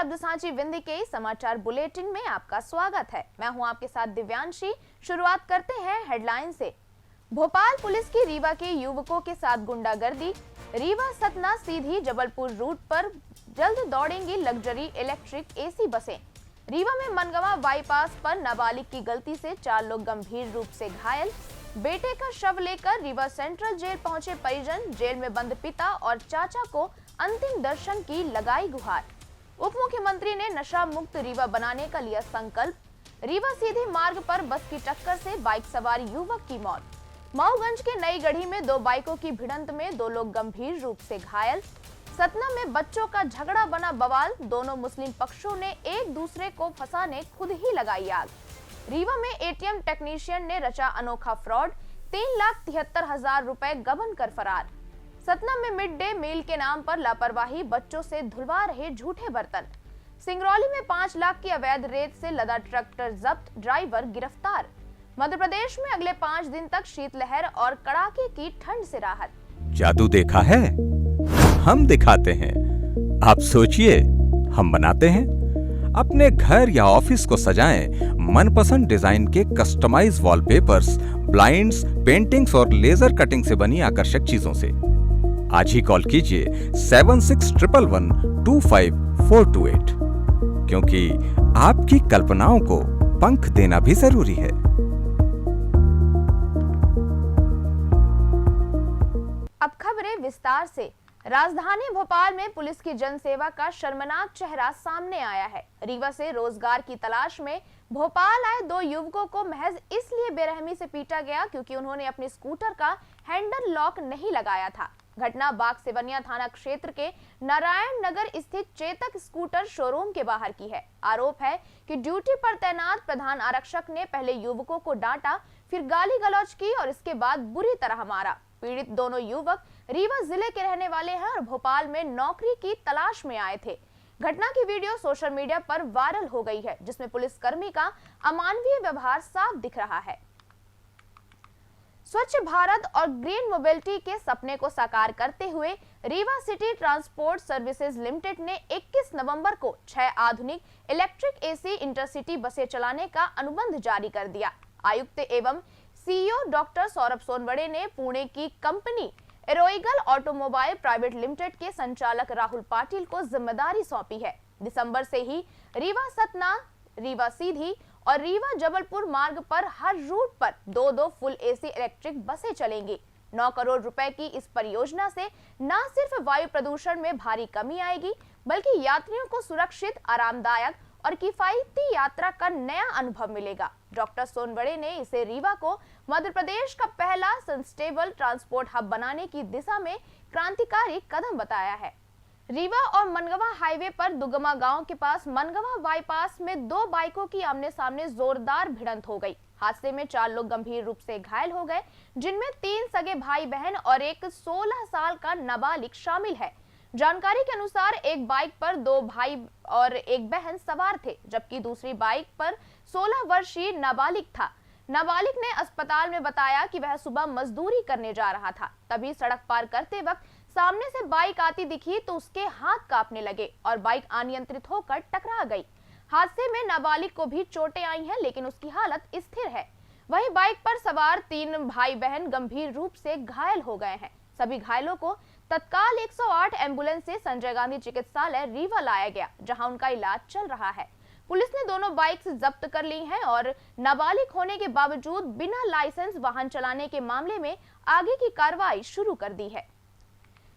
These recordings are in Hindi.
शब्द सांची विंदी के समाचार बुलेटिन में आपका स्वागत है। मैं हूं आपके साथ दिव्यांशी। शुरुआत करते हैं हेडलाइन से। भोपाल पुलिस की रीवा के युवकों के साथ गुंडागर्दी। रीवा सतना सीधी जबलपुर रूट पर जल्द दौड़ेंगी लग्जरी इलेक्ट्रिक एसी बसें। रीवा में मनगवा बाईपास पर नाबालिग की गलती से 4 लोग गंभीर रूप से घायल। बेटे का शव लेकर रीवा सेंट्रल जेल पहुंचे परिजन। जेल में बंद पिता और चाचा को अंतिम दर्शन की लगाई गुहार। उप मुख्यमंत्री ने नशा मुक्त रीवा बनाने का लिया संकल्प। रीवा सीधे मार्ग पर बस की टक्कर से बाइक सवार युवक की मौत। मऊगंज के नई गढ़ी में 2 बाइकों की भिड़ंत में 2 लोग गंभीर रूप से घायल। सतना में बच्चों का झगड़ा बना बवाल। दोनों मुस्लिम पक्षों ने एक दूसरे को फंसाने खुद ही लगाई आग। रीवा में एटीएम टेक्नीशियन ने रचा अनोखा फ्रॉड। 3,73,000 रुपए गबन कर फरार। सतना में मिड डे मील के नाम पर लापरवाही, बच्चों से धुलवा रहे झूठे बर्तन। सिंगरौली में 5 लाख की अवैध रेत से लदा ट्रैक्टर जब्त, ड्राइवर गिरफ्तार। मध्य प्रदेश में अगले 5 दिन तक शीतलहर और कड़ाके की ठंड से राहत। जादू देखा है, हम दिखाते हैं। आप सोचिए, हम बनाते हैं। अपने घर या ऑफिस को सजाएं मनपसंद डिजाइन के कस्टमाइज वॉलपेपर्स, ब्लाइंड्स, पेंटिंग्स और लेजर कटिंग से बनी आकर्षक चीजों से। आज ही कॉल कीजिए 7611125428, क्योंकि आपकी कल्पनाओं को पंख देना भी जरूरी है। अब खबरें विस्तार से। राजधानी भोपाल में पुलिस की जनसेवा का शर्मनाक चेहरा सामने आया है। रीवा से रोजगार की तलाश में भोपाल आए 2 युवकों को महज इसलिए बेरहमी से पीटा गया क्योंकि उन्होंने अपने स्कूटर का हैंडल लॉक नहीं लगाया था। घटना बाग सेवनिया थाना क्षेत्र के नारायण नगर स्थित चेतक स्कूटर शोरूम के बाहर की है। आरोप है कि ड्यूटी पर तैनात प्रधान आरक्षक ने पहले युवकों को डांटा, फिर गाली गलौज की और इसके बाद बुरी तरह मारा। पीड़ित दोनों युवक रीवा जिले के रहने वाले हैं और भोपाल में नौकरी की तलाश में आए थे। घटना की वीडियो सोशल मीडिया पर वायरल हो गई है, जिसमें पुलिसकर्मी का अमानवीय व्यवहार साफ दिख रहा है। स्वच्छ भारत और ग्रीन मोबिलिटी के सपने को साकार करते हुए Rewa city transport services limited ने 21 नवंबर को 6 आधुनिक इलेक्ट्रिक एसी इंटरसिटी बसें चलाने का अनुबंध जारी कर दिया। आयुक्त एवं सीईओ डॉक्टर सौरभ सोनवड़े ने पुणे की कंपनी एरोइगल ऑटोमोबाइल प्राइवेट लिमिटेड के संचालक राहुल पाटिल को जिम्मेदारी सौंपी है। दिसंबर से ही रीवा सतना, रीवा सीधी और रीवा जबलपुर मार्ग पर हर रूट पर 2-2 फुल एसी इलेक्ट्रिक बसें चलेंगी। 9 करोड़ रुपए की इस परियोजना से न सिर्फ वायु प्रदूषण में भारी कमी आएगी, बल्कि यात्रियों को सुरक्षित, आरामदायक और किफायती यात्रा का नया अनुभव मिलेगा। डॉक्टर सोनवड़े ने इसे रीवा को मध्य प्रदेश का पहला सस्टेनेबल ट्रांसपोर्ट हब बनाने की दिशा में क्रांतिकारी कदम बताया है। रीवा और मनगवा हाईवे पर दुगमा गांव के पास मनगवा बाईपास में 2 बाइकों की आमने सामने जोरदार भिड़ंत हो गई। हादसे में 4 लोग गंभीर रूप से घायल हो गए, जिनमें 3 सगे भाई बहन और एक 16 साल का नाबालिग शामिल है। जानकारी के अनुसार एक बाइक पर 2 भाई और एक बहन सवार थे, जबकि दूसरी बाइक पर 16 वर्षीय नाबालिग था। नाबालिग ने अस्पताल में बताया कि वह सुबह मजदूरी करने जा रहा था। तभी सड़क पार करते वक्त सामने से बाइक आती दिखी तो उसके हाथ कांपने लगे और बाइक अनियंत्रित होकर टकरा गई। हादसे में नाबालिग को भी चोटें आई हैं, लेकिन उसकी हालत स्थिर है। वहीं बाइक पर सवार 3 भाई बहन गंभीर रूप से घायल हो गए हैं। सभी घायलों को तत्काल 108 एम्बुलेंस से संजय गांधी चिकित्सालय रीवा लाया गया, जहां उनका इलाज चल रहा है। पुलिस ने दोनों बाइक्स जब्त कर ली हैं और नाबालिग होने के बावजूद बिना लाइसेंस वाहन चलाने के मामले में आगे की कार्रवाई शुरू कर दी है।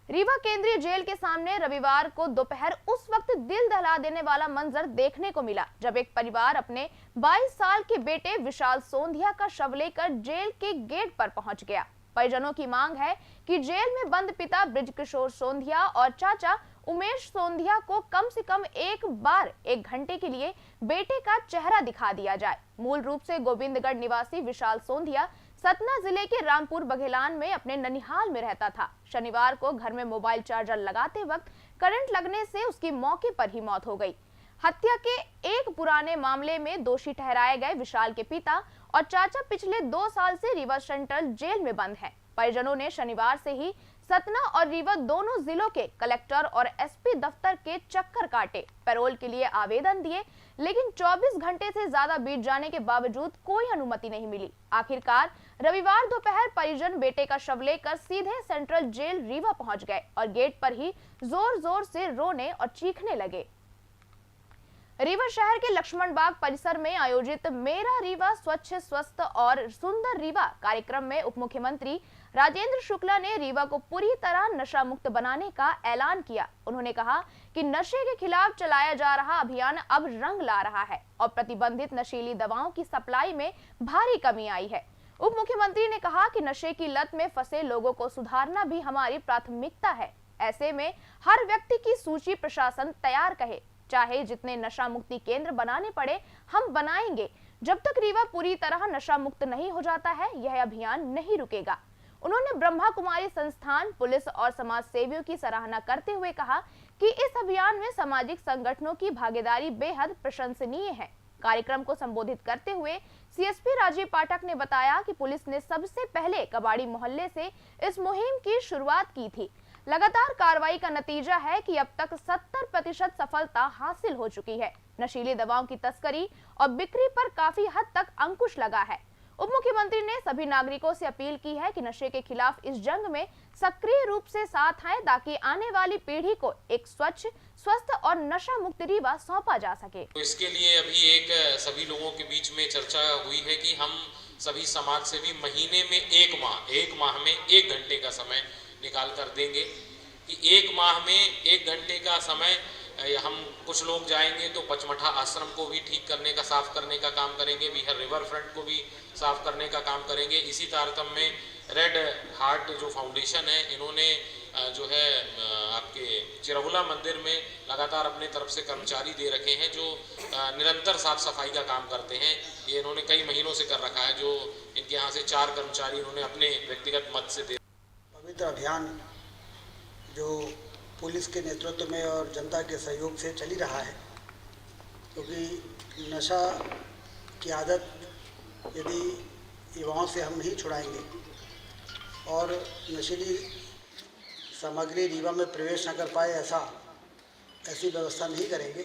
रीवा केंद्रीय जेल के सामने रविवार को दोपहर उस वक्त दिल दहला देने वाला मंजर देखने को मिला, जब एक परिवार अपने 22 साल के बेटे विशाल सोंधिया का शव लेकर जेल के गेट पर पहुंच गया। परिजनों की मांग है कि जेल में बंद पिता बृजकिशोर सोंधिया और चाचा उमेश सोंधिया को कम से कम एक बार 1 घंटे के लिए बेटे का चेहरा दिखा दिया जाए। मूल रूप से गोविंदगढ़ निवासी विशाल सोंधिया सतना जिले के रामपुर बघेलान में अपने ननिहाल में रहता था। शनिवार को घर में मोबाइल चार्जर लगाते वक्त करंट लगने से उसकी मौके पर ही मौत हो गई। हत्या के एक पुराने मामले में दोषी ठहराए गए विशाल के पिता और चाचा पिछले 2 साल से रीवा सेंट्रल जेल में बंद है। परिजनों ने शनिवार से ही सतना और रीवा दोनों जिलों के कलेक्टर और एसपी दफ्तर के चक्कर काटे, पैरोल के लिए आवेदन दिए, लेकिन 24 घंटे से ज्यादा बीत जाने के बावजूद कोई अनुमति नहीं मिली। आखिरकार रविवार दोपहर परिजन बेटे का शव लेकर सीधे सेंट्रल जेल रीवा पहुंच गए और गेट पर ही जोर जोर से रोने और चीखने लगे। रीवा शहर के लक्ष्मण बाग परिसर में आयोजित मेरा रीवा स्वच्छ स्वस्थ और सुंदर रीवा कार्यक्रम में उप मुख्यमंत्री राजेंद्र शुक्ला ने रीवा को पूरी तरह नशा मुक्त बनाने का ऐलान किया। उन्होंने कहा कि नशे के खिलाफ चलाया जा रहा अभियान अब रंग ला रहा है और प्रतिबंधित नशीली दवाओं की सप्लाई में भारी कमी आई है। उप मुख्यमंत्री ने कहा कि नशे की लत में फंसे लोगों को सुधारना भी हमारी प्राथमिकता है। ऐसे में हर व्यक्ति की सूची प्रशासन तैयार करे, चाहे जितने नशा मुक्ति केंद्र बनाने पड़े हम बनाएंगे। जब तक रीवा पूरी तरह नशा मुक्त नहीं हो जाता है, यह अभियान नहीं रुकेगा। उन्होंने ब्रह्मा कुमारी संस्थान, पुलिस और समाज सेवियों की सराहना करते हुए कहा कि इस अभियान में सामाजिक संगठनों की भागीदारी बेहद प्रशंसनीय है। कार्यक्रम को संबोधित करते हुए सीएसपी राजीव पाठक ने बताया कि पुलिस ने सबसे पहले कबाड़ी मोहल्ले से इस मुहिम की शुरुआत की थी। लगातार कार्रवाई का नतीजा है कि अब तक 70% सफलता हासिल हो चुकी है। नशीली दवाओं की तस्करी और बिक्री पर काफी हद तक अंकुश लगा है। उप मुख्यमंत्री ने सभी नागरिकों से अपील की है कि नशे के खिलाफ इस जंग में सक्रिय रूप से साथ आए ताकि आने वाली पीढ़ी को एक स्वच्छ, स्वस्थ और नशा मुक्त रीवा सौंपा जा सके। तो इसके लिए अभी एक सभी लोगों के बीच में चर्चा हुई है कि हम सभी समाज सेवी महीने में एक माह में 1 घंटे का समय निकाल कर देंगे कि 1 माह में 1 घंटे का समय हम कुछ लोग जाएंगे तो पचमठा आश्रम को भी ठीक करने का, साफ करने का काम करेंगे, बिहार रिवर फ्रंट को भी साफ करने का काम करेंगे। इसी तारतम्य में रेड हार्ट जो फाउंडेशन है, इन्होंने जो है आपके चिरहुला मंदिर में लगातार अपने तरफ से कर्मचारी दे रखे हैं जो निरंतर साफ सफाई का काम करते हैं। ये इन्होंने कई महीनों से कर रखा है, जो इनके यहाँ से 4 कर्मचारी इन्होंने अपने व्यक्तिगत मत से दे। पवित्र अभियान जो पुलिस के नेतृत्व में और जनता के सहयोग से चल ही रहा है, क्योंकि नशा की आदत यदि युवाओं से हम नहीं छुड़ाएंगे और नशीली सामग्री रीवा में प्रवेश न कर पाए ऐसी व्यवस्था नहीं करेंगे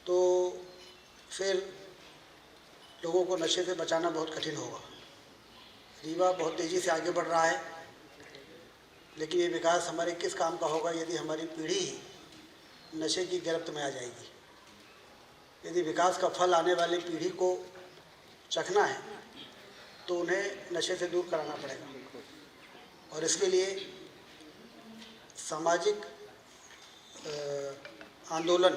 तो फिर लोगों को नशे से बचाना बहुत कठिन होगा। रीवा बहुत तेज़ी से आगे बढ़ रहा है, लेकिन ये विकास हमारे किस काम का होगा यदि हमारी पीढ़ी ही नशे की गिरफ्त में आ जाएगी। यदि विकास का फल आने वाली पीढ़ी को चखना है तो उन्हें नशे से दूर कराना पड़ेगा और इसके लिए सामाजिक आंदोलन,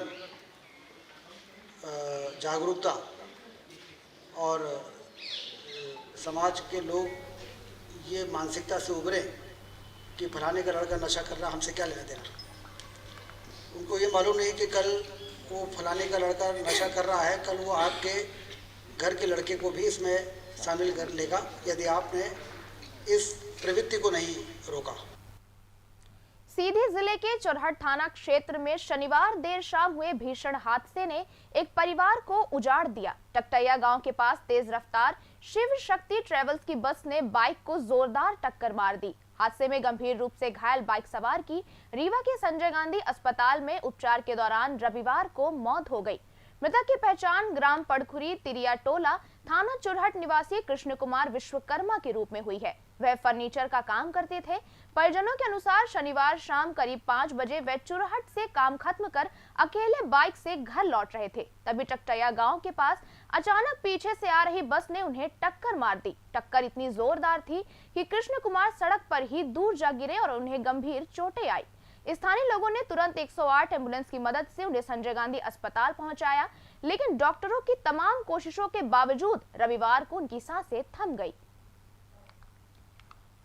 जागरूकता और समाज के लोग ये मानसिकता से उभरे कि फलाने का लड़का नशा कर रहा, हमसे क्या लेना देना। उनको ये मालूम नहीं कि कल वो फलाने का लड़का नशा कर रहा है, कल वो आपके घर के लड़के को भी इसमें शामिल कर लेगा यदि आपने इस प्रवृत्ति को नहीं रोका। सीधी जिले के चौरहट थाना क्षेत्र में शनिवार देर शाम हुए भीषण हादसे ने एक परिवार को उजाड़ दिया। टकटैया गांव के पास तेज रफ्तार शिव शक्ति ट्रेवल्स की बस ने बाइक को जोरदार टक्कर मार दी। हादसे में गंभीर रूप से घायल बाइक सवार की रीवा के संजय गांधी अस्पताल में उपचार के दौरान रविवार को मौत हो गई। मृतक की पहचान ग्राम पड़खुरी तिरिया टोला थाना चुरहट निवासी कृष्ण कुमार विश्वकर्मा के रूप में हुई है। वह फर्नीचर का काम करते थे। परिजनों के अनुसार शनिवार शाम करीब 5 बजे वे चुरहट से काम खत्म कर अकेले बाइक से घर लौट रहे थे, तभी टकटैया गांव के पास अचानक पीछे से आ रही बस ने उन्हें टक्कर मार दी। टक्कर इतनी जोरदार थी कि कृष्ण कुमार सड़क पर ही दूर जा गिरे और उन्हें गंभीर चोटें आई। स्थानीय लोगों ने तुरंत 108 एम्बुलेंस की मदद से उन्हें संजय गांधी अस्पताल पहुंचाया, लेकिन डॉक्टरों की तमाम कोशिशों के बावजूद रविवार को उनकी सांसें थम गई।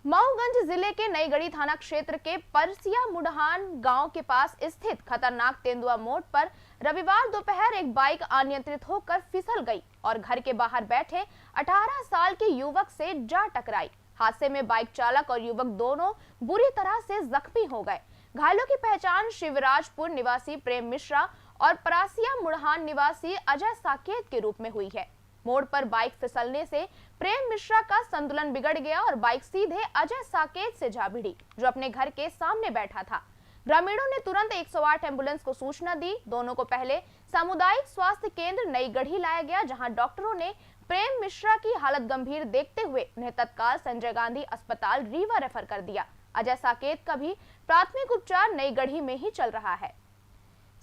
मऊगंज जिले के नईगढ़ी थाना क्षेत्र के परसिया मुढ़ान गांव के पास स्थित खतरनाक तेंदुआ मोड़ पर रविवार दोपहर एक बाइक अनियंत्रित होकर फिसल गई और घर के बाहर बैठे 18 साल के युवक से जा टकराई। हादसे में बाइक चालक और युवक दोनों बुरी तरह से जख्मी हो गए। घायलों की पहचान शिवराजपुर निवासी प्रेम मिश्रा और परासिया मुढ़ान निवासी अजय साकेत के रूप में हुई है। मोड़ पर बाइक फिसलने से प्रेम मिश्रा का संतुलन बिगड़ गया और बाइक सीधे अजय साकेत से जा भिड़ी, जो अपने घर के सामने बैठा था। ग्रामीणों ने तुरंत 108 एम्बुलेंस को सूचना दी। दोनों को पहले सामुदायिक स्वास्थ्य केंद्र नई गढ़ी लाया गया, जहां डॉक्टरों ने प्रेम मिश्रा की हालत गंभीर देखते हुए उन्हें तत्काल संजय गांधी अस्पताल रीवा रेफर कर दिया। अजय साकेत का भी प्राथमिक उपचार नई गढ़ी में ही चल रहा है।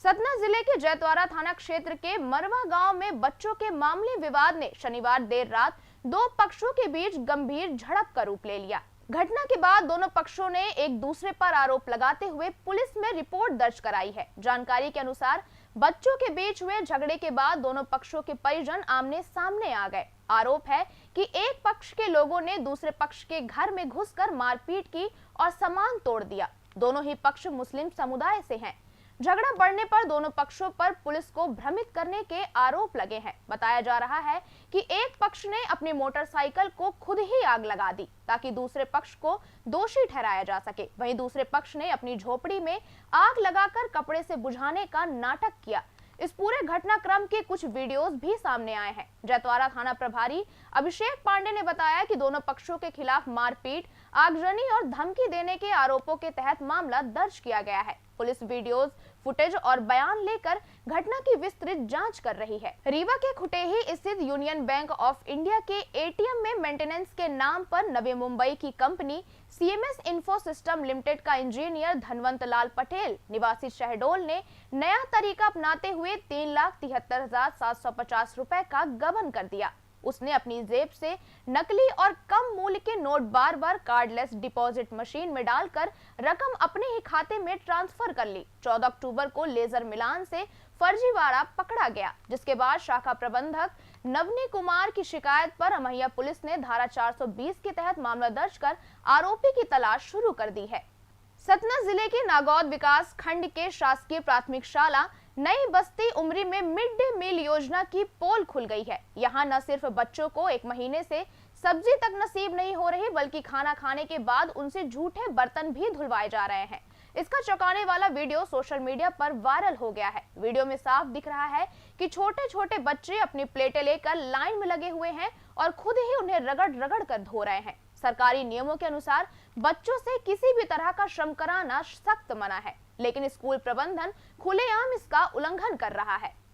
सतना जिले के जैतवाड़ा थाना क्षेत्र के मरवा गांव में बच्चों के मामूली विवाद ने शनिवार देर रात दो पक्षों के बीच गंभीर झड़प का रूप ले लिया। घटना के बाद दोनों पक्षों ने एक दूसरे पर आरोप लगाते हुए पुलिस में रिपोर्ट दर्ज कराई है। जानकारी के अनुसार बच्चों के बीच हुए झगड़े के बाद दोनों पक्षों के परिजन आमने सामने आ गए। आरोप है कि एक पक्ष के लोगों ने दूसरे पक्ष के घर में घुसकर मारपीट की और सामान तोड़ दिया। दोनों ही पक्ष मुस्लिम समुदाय से हैं। झगड़ा बढ़ने पर दोनों पक्षों पर पुलिस को भ्रमित करने के आरोप लगे हैं। बताया जा रहा है कि एक पक्ष ने अपनी मोटरसाइकिल को खुद ही आग लगा दी ताकि दूसरे पक्ष को दोषी ठहराया जा सके। वहीं दूसरे पक्ष ने अपनी झोपड़ी में आग लगाकर कपड़े से बुझाने का नाटक किया। इस पूरे घटनाक्रम के कुछ वीडियोस भी सामने आए हैं। जैतवाड़ा थाना प्रभारी अभिषेक पांडे ने बताया कि दोनों पक्षों के खिलाफ मारपीट, आगजनी और धमकी देने के आरोपों के तहत मामला दर्ज किया गया है। पुलिस वीडियोस, फुटेज और बयान लेकर घटना की विस्तृत जांच कर रही है। रीवा के खुटेही स्थित यूनियन बैंक ऑफ इंडिया के एटीएम में मेंटेनेंस के नाम पर नवी मुंबई की company CMS info system limited का इंजीनियर धनवंत लाल पटेल निवासी शहडोल ने नया तरीका अपनाते हुए 3,73,750 रुपए का गबन कर दिया। उसने अपनी जेब से नकली और कम मूल्य के नोट बार बार कार्डलेस डिपॉजिट मशीन में डालकर रकम अपने ही खाते में ट्रांसफर कर ली। 14 अक्टूबर को लेजर मिलान से फर्जीवाड़ा पकड़ा गया, जिसके बाद शाखा प्रबंधक नवनी कुमार की शिकायत पर अमैया पुलिस ने धारा 420 के तहत मामला दर्ज कर आरोपी की तलाश शुरू कर दी है। सतना जिले के नागौद विकास खंड के शासकीय प्राथमिक शाला नई बस्ती उमरी में मिड डे मील योजना की पोल खुल गई है। यहाँ न सिर्फ बच्चों को 1 महीने से सब्जी तक नसीब नहीं हो रही, बल्कि खाना खाने के बाद उनसे झूठे बर्तन भी धुलवाए जा रहे हैं। इसका चौंकाने वाला वीडियो सोशल मीडिया पर वायरल हो गया है। वीडियो में साफ दिख रहा है कि छोटे छोटे बच्चे अपनी प्लेटें लेकर लाइन में लगे हुए हैं और खुद ही उन्हें रगड़ रगड़ कर धो रहे हैं। सरकारी नियमों के अनुसार बच्चों से किसी भी तरह का श्रम कराना सख्त मना है, लेकिन स्कूल प्रबंधन खुलेआम इसका उल्लंघन कर रहा है।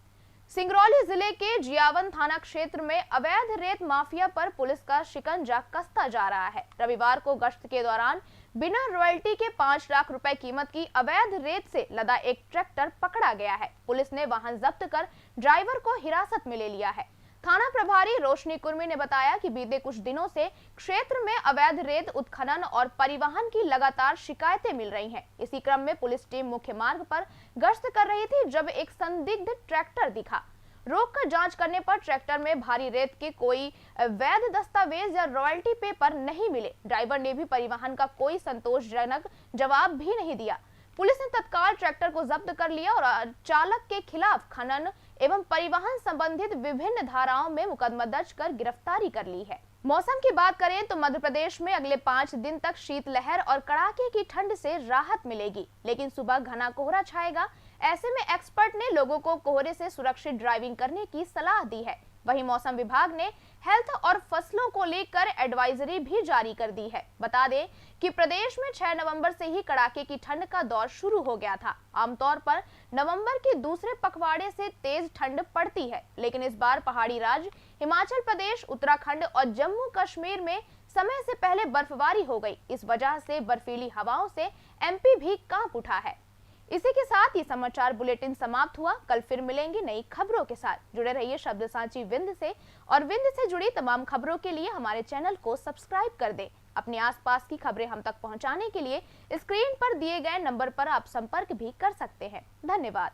सिंगरौली जिले के जियावन थाना क्षेत्र में अवैध रेत माफिया पर पुलिस का शिकंजा कसता जा रहा है। रविवार को गश्त के दौरान बिना रॉयल्टी के 5 लाख रुपए कीमत की अवैध रेत से लदा एक ट्रैक्टर पकड़ा गया है। पुलिस ने वाहन जब्त कर ड्राइवर को हिरासत में ले लिया है। थाना प्रभारी रोशनी कुर्मी ने बताया कि बीते कुछ दिनों से क्षेत्र में अवैध रेत उत्खनन और परिवहन की लगातार शिकायतें मिल रही हैं। इसी क्रम में पुलिस टीम मुख्य मार्ग पर गश्त कर रही थी जब एक संदिग्ध ट्रैक्टर दिखा। रोककर जांच करने पर ट्रैक्टर में भारी रेत के कोई वैध दस्तावेज या रॉयल्टी पेपर नहीं मिले। ड्राइवर ने भी परिवहन का कोई संतोषजनक जवाब भी नहीं दिया। पुलिस ने तत्काल ट्रैक्टर को जब्त कर लिया और चालक के खिलाफ खनन एवं परिवहन संबंधित विभिन्न धाराओं में मुकदमा दर्ज कर गिरफ्तारी कर ली है। मौसम की बात करें तो मध्य प्रदेश में अगले 5 दिन तक शीतलहर और कड़ाके की ठंड से राहत मिलेगी, लेकिन सुबह घना कोहरा छाएगा। ऐसे में एक्सपर्ट ने लोगों को कोहरे से सुरक्षित ड्राइविंग करने की सलाह दी है। वहीं मौसम विभाग ने हेल्थ और फसलों को लेकर एडवाइजरी भी जारी कर दी है। बता दें कि प्रदेश में 6 नवंबर से ही कड़ाके की ठंड का दौर शुरू हो गया था। आमतौर पर नवंबर के दूसरे पखवाड़े से तेज ठंड पड़ती है, लेकिन इस बार पहाड़ी राज्य हिमाचल प्रदेश, उत्तराखंड और जम्मू कश्मीर में समय से पहले बर्फबारी हो गई। इस वजह से बर्फीली हवाओं से एमपी भी कांप उठा है। इसी के साथ ये समाचार बुलेटिन समाप्त हुआ। कल फिर मिलेंगे नई खबरों के साथ। जुड़े रहिए शब्द सांची विंध्य से, और विंध्य से जुड़ी तमाम खबरों के लिए हमारे चैनल को सब्सक्राइब कर दें। अपने आसपास की खबरें हम तक पहुंचाने के लिए स्क्रीन पर दिए गए नंबर पर आप संपर्क भी कर सकते हैं। धन्यवाद।